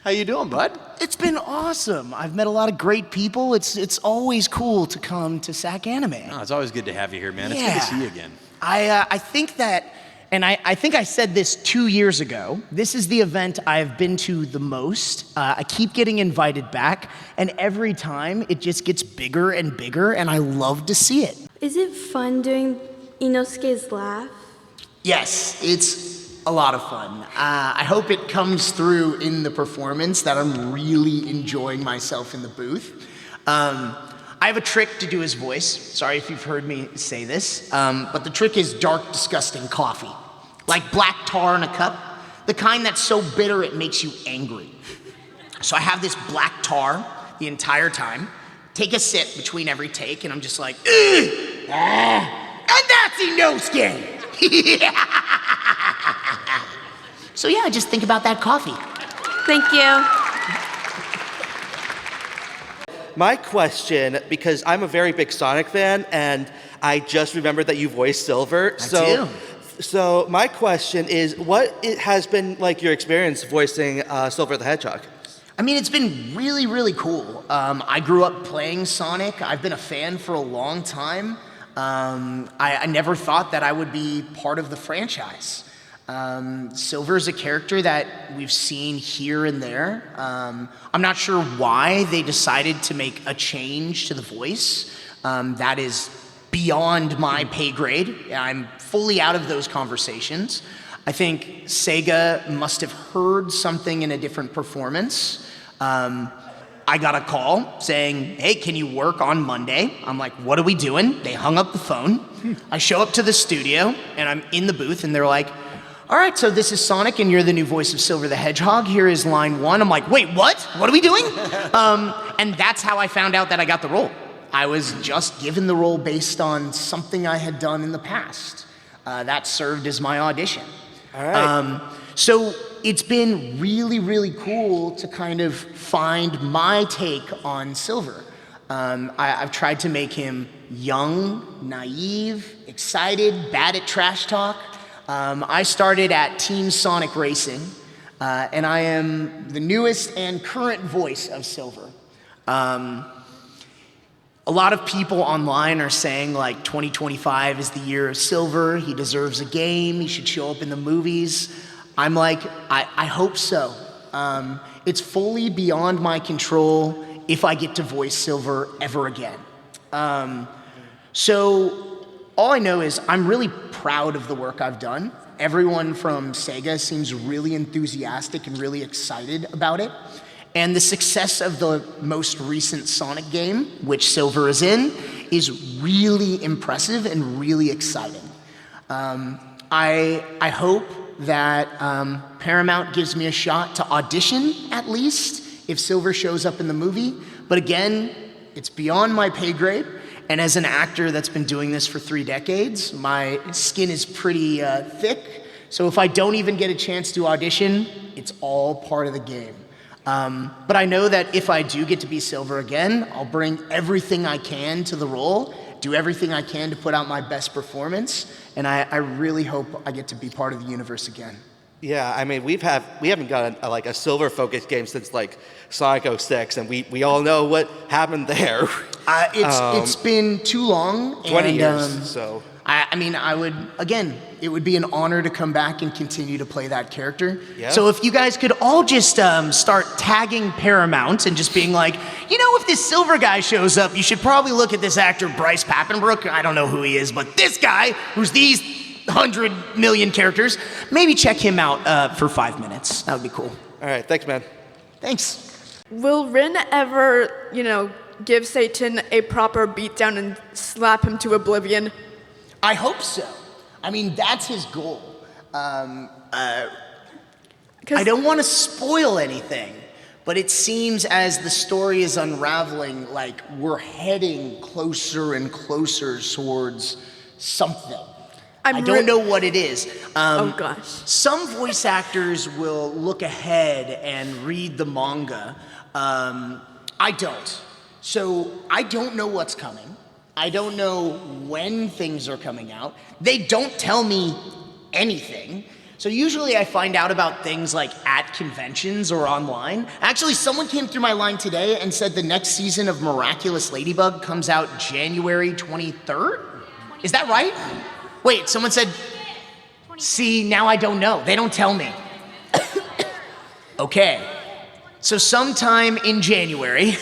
How you doing, bud? It's been awesome. I've met a lot of great people. It's always cool to come to SacAnime. Oh, it's always good to have you here, man. It's Yeah. good to see you again. I think that, and I think I said this 2 years ago, this is the event I've been to the most. I keep getting invited back, and every time it just gets bigger and bigger, and I love to see it. Is it fun doing Inosuke's laugh? Yes, it's a lot of fun. I hope it comes through in the performance that I'm really enjoying myself in the booth. I have a trick to do his voice. Sorry if you've heard me say this, but the trick is dark, disgusting coffee. Like black tar in a cup, the kind that's so bitter it makes you angry. So I have this black tar the entire time, take a sip between every take, and I'm just like, and that's Inosuke! So yeah, just think about that coffee. Thank you. My question, because I'm a very big Sonic fan, and I just remembered that you voiced Silver. So my question is, what has been like your experience voicing Silver the Hedgehog? I mean, it's been really, really cool. I grew up playing Sonic. I've been a fan for a long time. I never thought that I would be part of the franchise. Silver is a character that we've seen here and there. I'm not sure why they decided to make a change to the voice. That is beyond my pay grade. I'm fully out of those conversations. I think Sega must have heard something in a different performance. I got a call saying, hey, can you work on Monday? I'm like, what are we doing? They hung up the phone. I show up to the studio, and I'm in the booth, and they're like, all right, so this is Sonic, and you're the new voice of Silver the Hedgehog. Here is line 1. I'm like, wait, what? What are we doing? And that's how I found out that I got the role. I was just given the role based on something I had done in the past. That served as my audition. All right. So it's been really, really cool to kind of find my take on Silver. I've tried to make him young, naive, excited, bad at trash talk. I started at Team Sonic Racing, and I am the newest and current voice of Silver. A lot of people online are saying like 2025 is the year of Silver, he deserves a game, he should show up in the movies. I'm like, I hope so. It's fully beyond my control if I get to voice Silver ever again. So all I know is I'm really proud of the work I've done. Everyone from Sega seems really enthusiastic and really excited about it. And the success of the most recent Sonic game, which Silver is in, is really impressive and really exciting. I hope that Paramount gives me a shot to audition, at least, if Silver shows up in the movie. But again, it's beyond my pay grade. And as an actor that's been doing this for 3 decades, my skin is pretty thick. So if I don't even get a chance to audition, it's all part of the game. But I know that if I do get to be Silver again, I'll bring everything I can to the role, do everything I can to put out my best performance, and I really hope I get to be part of the universe again. Yeah, I mean, we haven't got a Silver-focused game since like Sonic 06, and we all know what happened there. It's been too long. 20 years, so. I mean, it would be an honor to come back and continue to play that character. Yeah. So if you guys could all just start tagging Paramount and just being like, you know, if this Silver guy shows up, you should probably look at this actor, Bryce Papenbrook. I don't know who he is, but this guy, who's these 100 million characters, maybe check him out for 5 minutes. That would be cool. All right, thanks, man. Thanks. Will Rin ever, give Satan a proper beatdown and slap him to oblivion? I hope so. I mean, that's his goal. I don't want to spoil anything, but it seems as the story is unraveling, like we're heading closer and closer towards something. I don't know what it is. Oh gosh. Some voice actors will look ahead and read the manga. I don't. So I don't know what's coming. I don't know when things are coming out. They don't tell me anything. So usually I find out about things like at conventions or online. Actually, someone came through my line today and said the next season of Miraculous Ladybug comes out January 23rd? Is that right? Wait, someone said, see, now I don't know. They don't tell me. Okay, so sometime in January,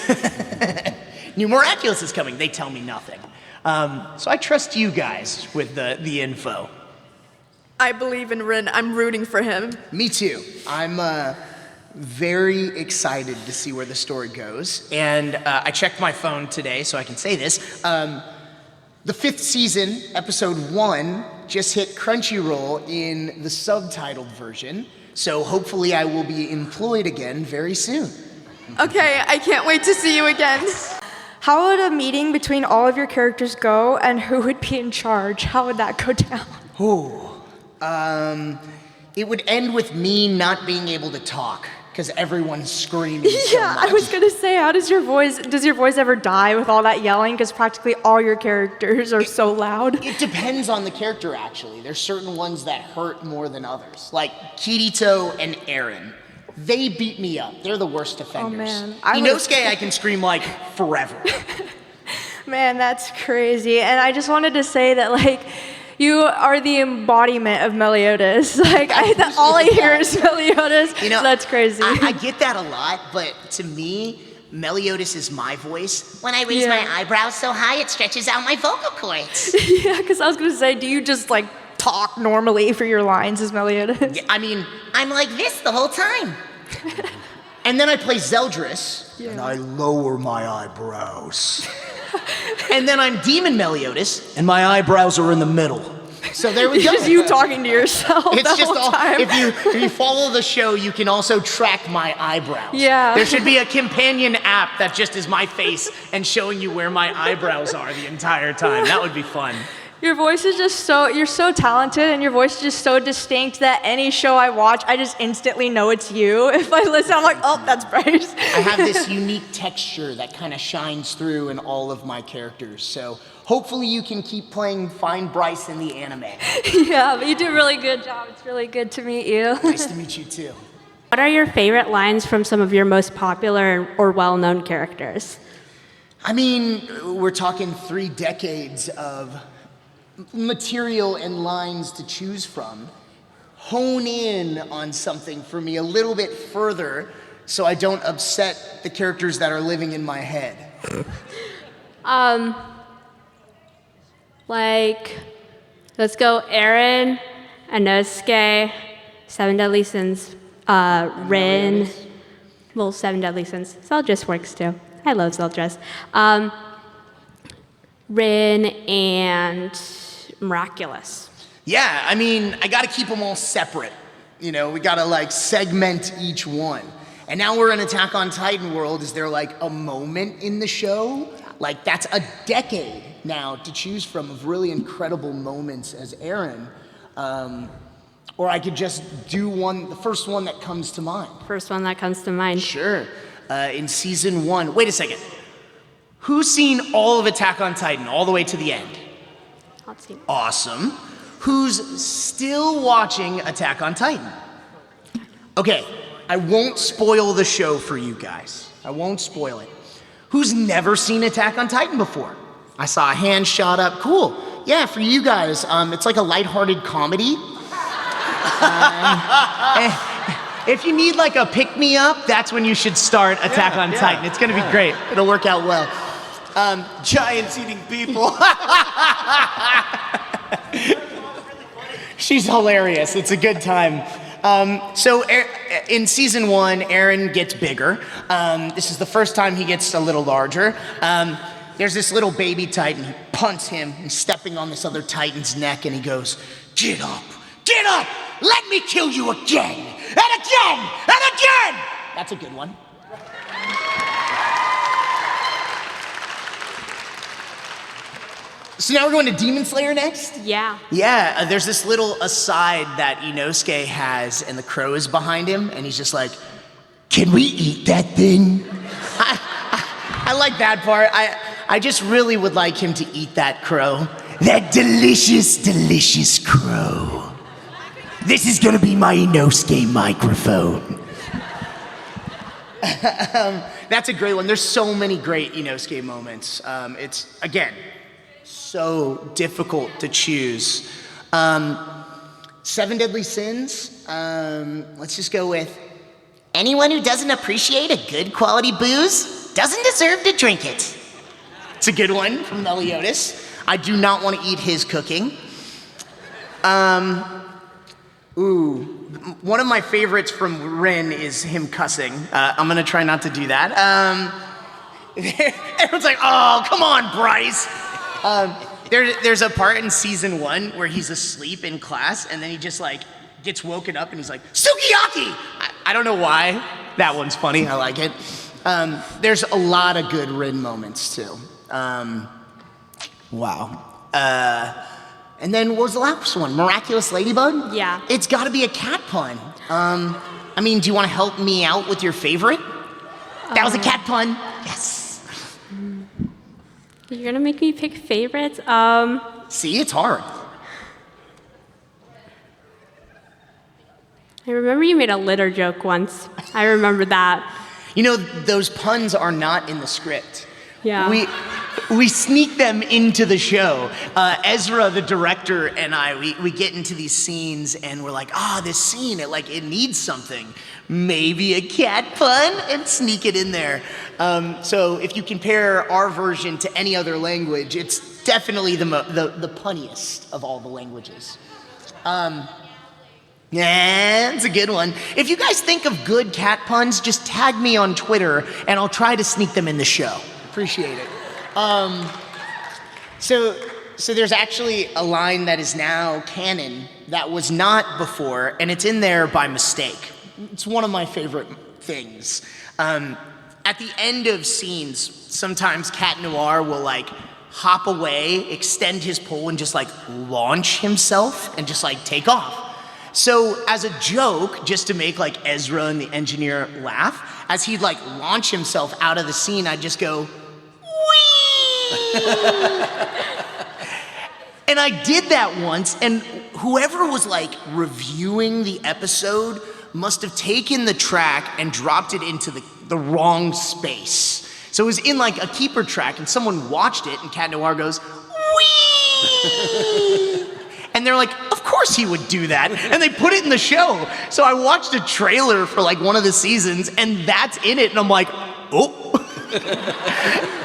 New Miraculous is coming. They tell me nothing. So I trust you guys with the info. I believe in Rin. I'm rooting for him. Me too. I'm very excited to see where the story goes. And I checked my phone today, so I can say this. The 5th season, episode 1, just hit Crunchyroll in the subtitled version. So hopefully I will be employed again very soon. Okay, I can't wait to see you again. How would a meeting between all of your characters go, and who would be in charge? How would that go down? It would end with me not being able to talk because everyone's screaming so Yeah, much. I was gonna say, does your voice ever die with all that yelling? Because practically all your characters are so loud. It depends on the character, actually. There's certain ones that hurt more than others. Like Kirito and Eren. They beat me up. They're the worst offenders. man. Inosuke, I can scream like forever. Man, that's crazy. And I just wanted to say that, like, you are the embodiment of Meliodas. Like, all I hear is Meliodas. You know, That's crazy. I get that a lot, but to me, Meliodas is my voice. When I raise my eyebrows so high, it stretches out my vocal cords. Yeah, because I was gonna say, do you just like talk normally for your lines as Meliodas? I mean, I'm like this the whole time. And then I play Zeldris, and I lower my eyebrows. And then I'm Demon Meliodas, and my eyebrows are in the middle. So there we It's go. just you talking to yourself It's the just whole time. if you follow the show, you can also track my eyebrows. Yeah. There should be a companion app that just is my face and showing you where my eyebrows are the entire time. That would be fun. Your voice is just you're so talented, and your voice is just so distinct that any show I watch, I just instantly know it's you. If I listen, I'm like, oh, that's Bryce. I have this unique texture that kind of shines through in all of my characters. So hopefully you can keep playing Find Bryce in the anime. Yeah, but you do a really good job. It's really good to meet you. Nice to meet you too. What are your favorite lines from some of your most popular or well-known characters? I mean, we're talking 3 decades of material and lines to choose from. Hone in on something for me a little bit further so I don't upset the characters that are living in my head. Like, let's go Eren, Inosuke, 7 Deadly Sins, Rin, well, 7 Deadly Sins. Zeldris works too. I love Zeldris. Rin and Miraculous. Yeah, I mean, I gotta keep them all separate. You know, we gotta like segment each one. And now we're in Attack on Titan world. Is there like a moment in the show? Like that's a decade now to choose from of really incredible moments as Eren. Or I could just do the first one that comes to mind. First one that comes to mind. Sure. In season 1, wait a second. Who's seen all of Attack on Titan all the way to the end? Let's see. Awesome. Who's still watching Attack on Titan? Okay, I won't spoil the show for you guys. I won't spoil it. Who's never seen Attack on Titan before? I saw a hand shot up. Cool. Yeah, for you guys, it's like a lighthearted comedy. If you need like a pick-me-up, that's when you should start Attack on Titan. It's gonna be great. It'll work out well. Giants eating people. She's hilarious. It's a good time. So in season 1, Eren gets bigger. This is the first time he gets a little larger. There's this little baby Titan. He punts him. He's stepping on this other Titan's neck, and he goes, "Get up! Get up! Let me kill you again! And again! And again!" That's a good one. So now we're going to Demon Slayer next? Yeah. Yeah, there's this little aside that Inosuke has, and the crow is behind him, and he's just like, "Can we eat that thing?" I like that part. I just really would like him to eat that crow. That delicious, delicious crow. This is gonna be my Inosuke microphone. That's a great one. There's so many great Inosuke moments. It's, again, so difficult to choose. 7 Deadly Sins, let's just go with, anyone who doesn't appreciate a good quality booze doesn't deserve to drink it. It's a good one from Meliodas. I do not want to eat his cooking. One of my favorites from Rin is him cussing. I'm gonna try not to do that. Everyone's like, oh, come on, Bryce. There's a part in season 1 where he's asleep in class and then he just like gets woken up and he's like, Sukiyaki! I don't know why. That one's funny, I like it. There's a lot of good Rin moments too. Wow. And then what was the last one? Miraculous Ladybug? Yeah. It's gotta be a cat pun. I mean, do you wanna help me out with your favorite? That was a cat pun. Yes. You're gonna make me pick favorites? See, it's hard. I remember you made a litter joke once. I remember that. You know, those puns are not in the script. Yeah. We sneak them into the show. Ezra, the director, and I, we get into these scenes and we're like, this scene, it needs something. Maybe a cat pun, and sneak it in there. So if you compare our version to any other language, it's definitely the punniest of all the languages. Yeah, it's a good one. If you guys think of good cat puns, just tag me on Twitter and I'll try to sneak them in the show. Appreciate it. So there's actually a line that is now canon that was not before, and it's in there by mistake. It's one of my favorite things. At the end of scenes, sometimes Cat Noir will hop away, extend his pole, and just launch himself and just take off. So as a joke, just to make Ezra and the engineer laugh, as he'd launch himself out of the scene, I'd just go, whee! And I did that once, and whoever was reviewing the episode must have taken the track and dropped it into the wrong space. So it was in a keeper track, and someone watched it, and Cat Noir goes, whee! And they're like, of course he would do that. And they put it in the show. So I watched a trailer for one of the seasons, and that's in it, and I'm like, oh.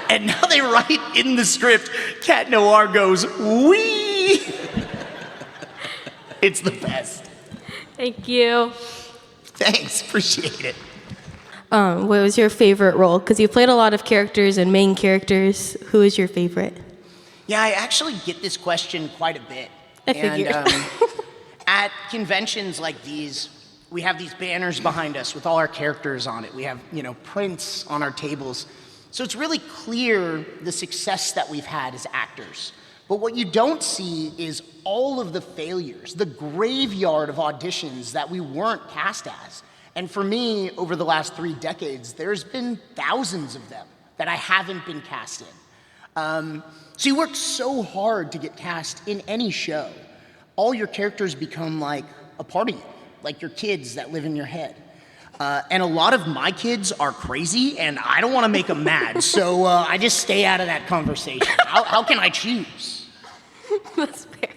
And now they write in the script, Cat Noir goes, wee! It's the best. Thank you. Thanks, appreciate it. What was your favorite role? Because you played a lot of characters and main characters. Who is your favorite? Yeah, I actually get this question quite a bit. I figured. And at conventions like these, we have these banners behind us with all our characters on it. We have, prints on our tables. So it's really clear the success that we've had as actors. But what you don't see is all of the failures, the graveyard of auditions that we weren't cast as. And for me, over the last 3 decades, there's been thousands of them that I haven't been cast in. So you work so hard to get cast in any show. All your characters become a part of you, like your kids that live in your head. And a lot of my kids are crazy, and I don't want to make them mad, so I just stay out of that conversation. How can I choose? That's fair.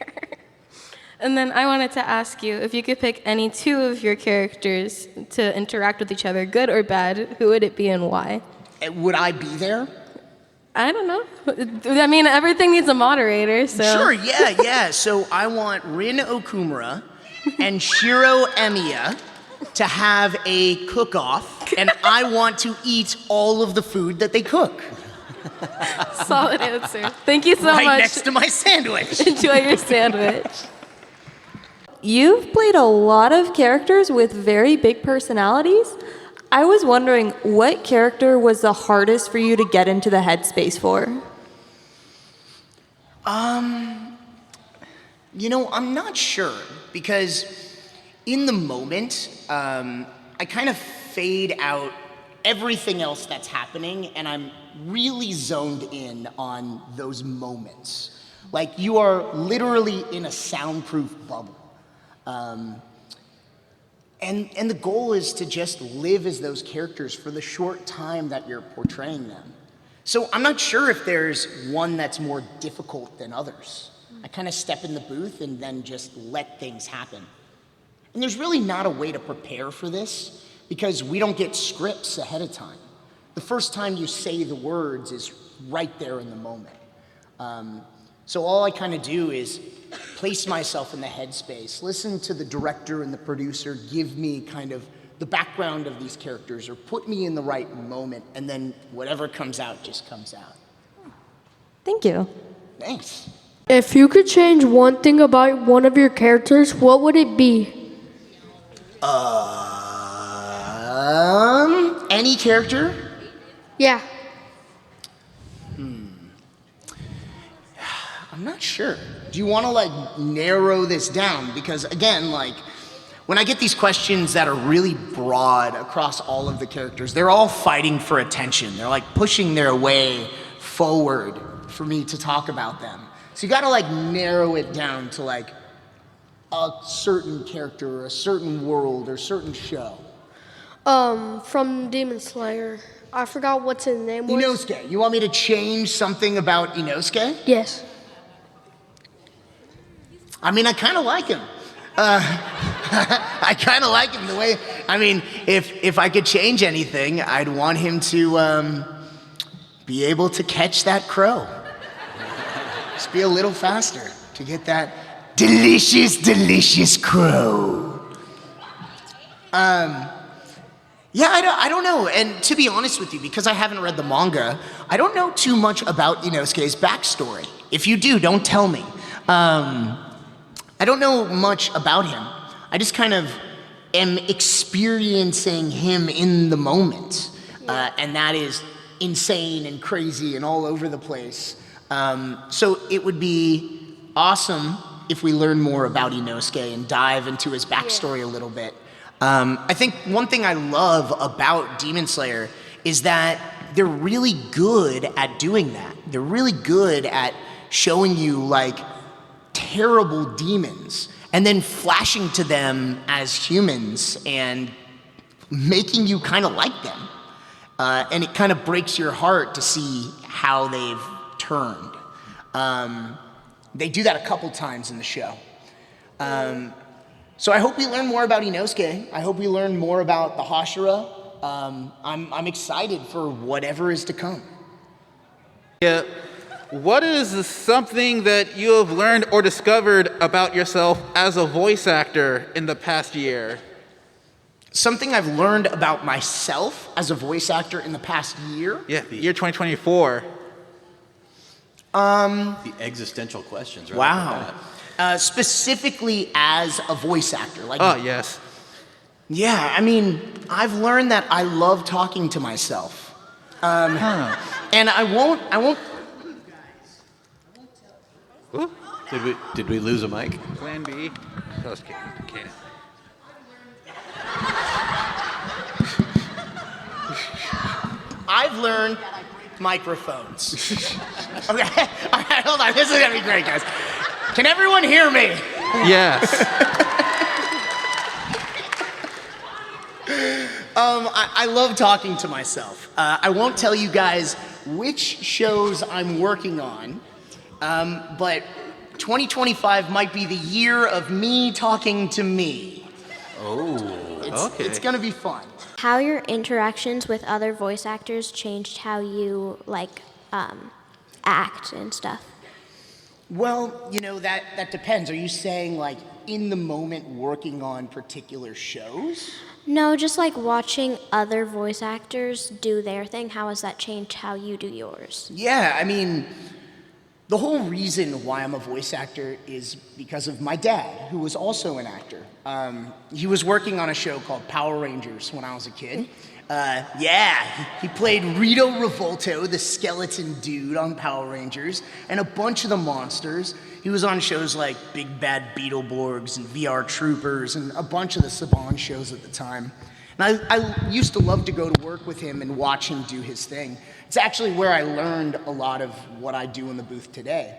And then I wanted to ask you, if you could pick any 2 of your characters to interact with each other, good or bad, who would it be and why? Would I be there? I don't know. I mean, everything needs a moderator, so. Sure, yeah. So I want Rin Okumura and Shiro Emiya to have a cook-off, and I want to eat all of the food that they cook. Solid answer. Thank you so much. Right next to my sandwich. Enjoy your sandwich. You've played a lot of characters with very big personalities. I was wondering, what character was the hardest for you to get into the headspace for? I'm not sure, because in the moment, I kind of fade out everything else that's happening, and I'm really zoned in on those moments. You are literally in a soundproof bubble. And the goal is to just live as those characters for the short time that you're portraying them. So I'm not sure if there's one that's more difficult than others. I kind of step in the booth and then just let things happen. And there's really not a way to prepare for this because we don't get scripts ahead of time. The first time you say the words is right there in the moment. So all I kind of do is place myself in the headspace, listen to the director and the producer give me kind of the background of these characters or put me in the right moment, and then whatever comes out just comes out. Thank you. Thanks. If you could change one thing about one of your characters, what would it be? Any character? Yeah. I'm not sure. Do you want to like narrow this down? Because again, like when I get these questions that are really broad across all of the characters, they're all fighting for attention. They're like pushing their way forward for me to talk about them. So you got to like narrow it down to like a certain character or a certain world or a certain show. From Demon Slayer. I forgot what his name was. Inosuke. You want me to change something about Inosuke? Yes. I mean, I kind of like him. I kind of like him the way, I mean, if I could change anything, I'd want him to be able to catch that crow. Just be a little faster to get that delicious, delicious crow. Yeah, I don't know. And to be honest with you, because I haven't read the manga, I don't know too much about Inosuke's backstory. If you do, don't tell me. I don't know much about him. I just kind of am experiencing him in the moment. And that is insane and crazy and all over the place. So it would be awesome if we learn more about Inosuke and dive into his backstory a little bit. I think one thing I love about Demon Slayer is that they're really good at doing that. They're really good at showing you like terrible demons and then flashing to them as humans and making you kind of like them. And it kind of breaks your heart to see how they've turned. They do that a couple times in the show. So I hope we learn more about Inosuke. I hope we learn more about the Hashira. I'm excited for whatever is to come. Yeah. What is something that you have learned or discovered about yourself as a voice actor in the past year? Something I've learned about myself as a voice actor in the past year? Yeah, the year 2024. The existential questions, right? Wow. Specifically as a voice actor. Like, Oh, yes. yeah, I mean, I've learned that I love talking to myself. And I won't. Ooh, Did we lose a mic? Plan B. Just kidding. Okay. I've learned microphones. Okay, all right, hold on. This is gonna be great, guys. Can everyone hear me? Yes. I love talking to myself. I won't tell you guys which shows I'm working on, but 2025 might be the year of me talking to me. Oh, okay. It's gonna be fun. How your interactions with other voice actors changed how you act and stuff. Well, you know, that depends. Are you saying like in the moment working on particular shows? No, just like watching other voice actors do their thing. How has that changed how you do yours? Yeah, I mean, the whole reason why I'm a voice actor is because of my dad, who was also an actor. He was working on a show called Power Rangers when I was a kid. He played Rito Revolto, the skeleton dude on Power Rangers, and a bunch of the monsters. He was on shows like Big Bad Beetleborgs and VR Troopers and a bunch of the Saban shows at the time. And I used to love to go to work with him and watch him do his thing. It's actually where I learned a lot of what I do in the booth today.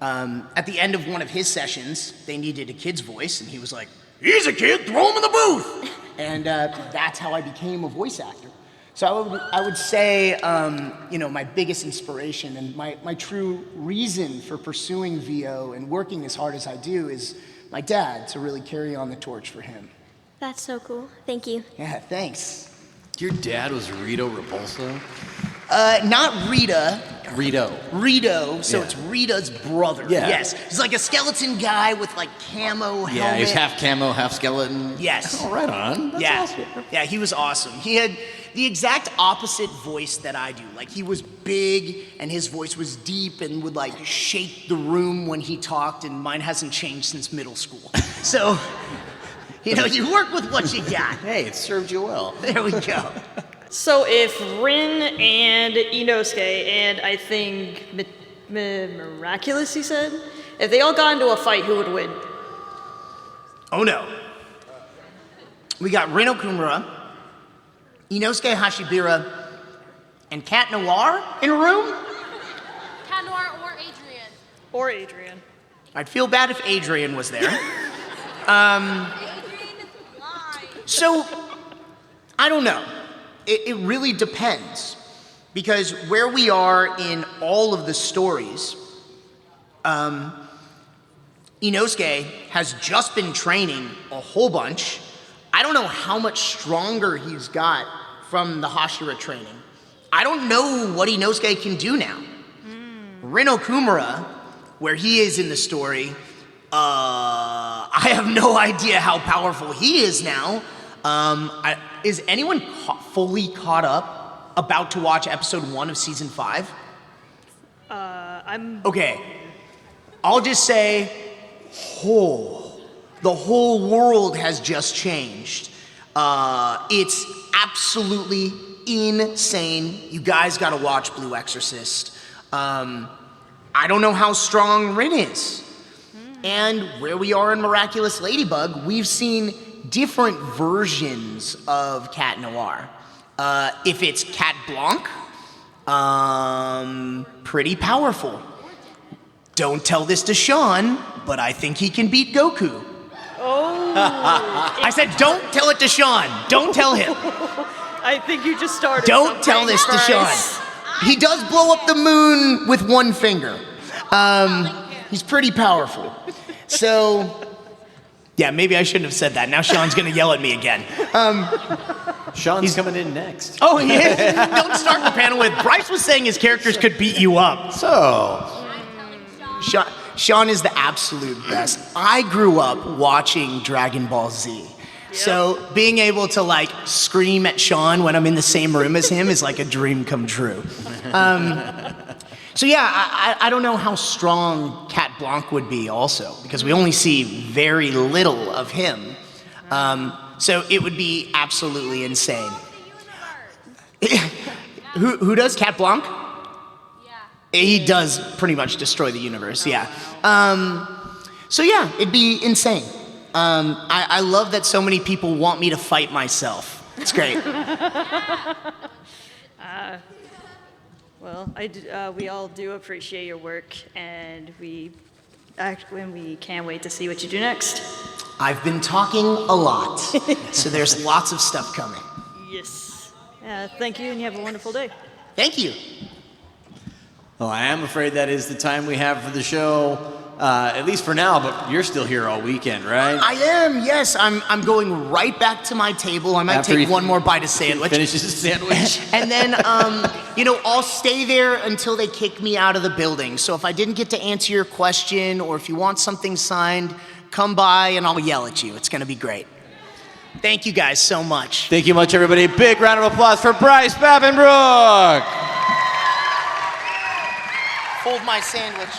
At the end of one of his sessions, they needed a kid's voice, and he was like, "He's a kid, throw him in the booth!" And that's how I became a voice actor. So I would say, my biggest inspiration and my true reason for pursuing VO and working as hard as I do is my dad, to really carry on the torch for him. That's so cool. Thank you. Yeah, thanks. Your dad was Rito Repulso? Not Rita. Rito. So Yeah. it's Rita's brother. Yeah. Yes. He's like a skeleton guy with like camo helmet. Yeah, he's half camo, half skeleton. Yes. Oh, right on. That's awesome. Yeah, he was awesome. He had the exact opposite voice that I do. Like, he was big and his voice was deep and would like shake the room when he talked, and mine hasn't changed since middle school. So, you work with what you got. Hey, it served you well. There we go. So if Rin and Inosuke and I think Miraculous, he said, if they all got into a fight, who would win? Oh no. We got Rin Okumura, Inosuke Hashibira, and Cat Noir in a room? Cat Noir or Adrian. Or Adrian. I'd feel bad if Adrian was there. So, I don't know. It really depends. Because where we are in all of the stories, Inosuke has just been training a whole bunch. I don't know how much stronger he's got from the Hashira training. I don't know what Inosuke can do now. Rin Okumura, where he is in the story, I have no idea how powerful he is now. Is anyone fully caught up, about to watch episode 1 of season 5? Okay. I'll just say, the whole world has just changed. It's absolutely insane. You guys gotta watch Blue Exorcist. I don't know how strong Rin is. And where we are in Miraculous Ladybug, we've seen different versions of Cat Noir. If it's Cat Blanc, pretty powerful. Don't tell this to Sean, but I think he can beat Goku. Oh. I said don't tell it to Sean. Don't tell him. I think you just started. Don't tell this to Sean. He does blow up the moon with one finger. He's pretty powerful. So, yeah, maybe I shouldn't have said that. Now Sean's gonna yell at me again. Sean's coming in next. Oh, he is? Don't start the panel with, Bryce was saying his characters could beat you up. So, Sean is the absolute best. I grew up watching Dragon Ball Z. So being able to like scream at Sean when I'm in the same room as him is like a dream come true. So yeah, I don't know how strong Cat Blanc would be also, because we only see very little of him. So it would be absolutely insane. Who does? Cat Blanc? Yeah. He does pretty much destroy the universe, yeah. So yeah, it'd be insane. I love that so many people want me to fight myself. It's great. Well, we all do appreciate your work, and we can't wait to see what you do next. I've been talking a lot, so there's lots of stuff coming. Yes. Thank you, and you have a wonderful day. Thank you. well, I am afraid that is the time we have for the show. At least for now, but you're still here all weekend, right? I am, yes. I'm going right back to my table. I might take one more bite of sandwich. Finishes his sandwich. And then, I'll stay there until they kick me out of the building. So if I didn't get to answer your question, or if you want something signed, come by and I'll yell at you. It's gonna be great. Thank you guys so much. Thank you much, everybody. Big round of applause for Bryce Papenbrook. Hold my sandwich.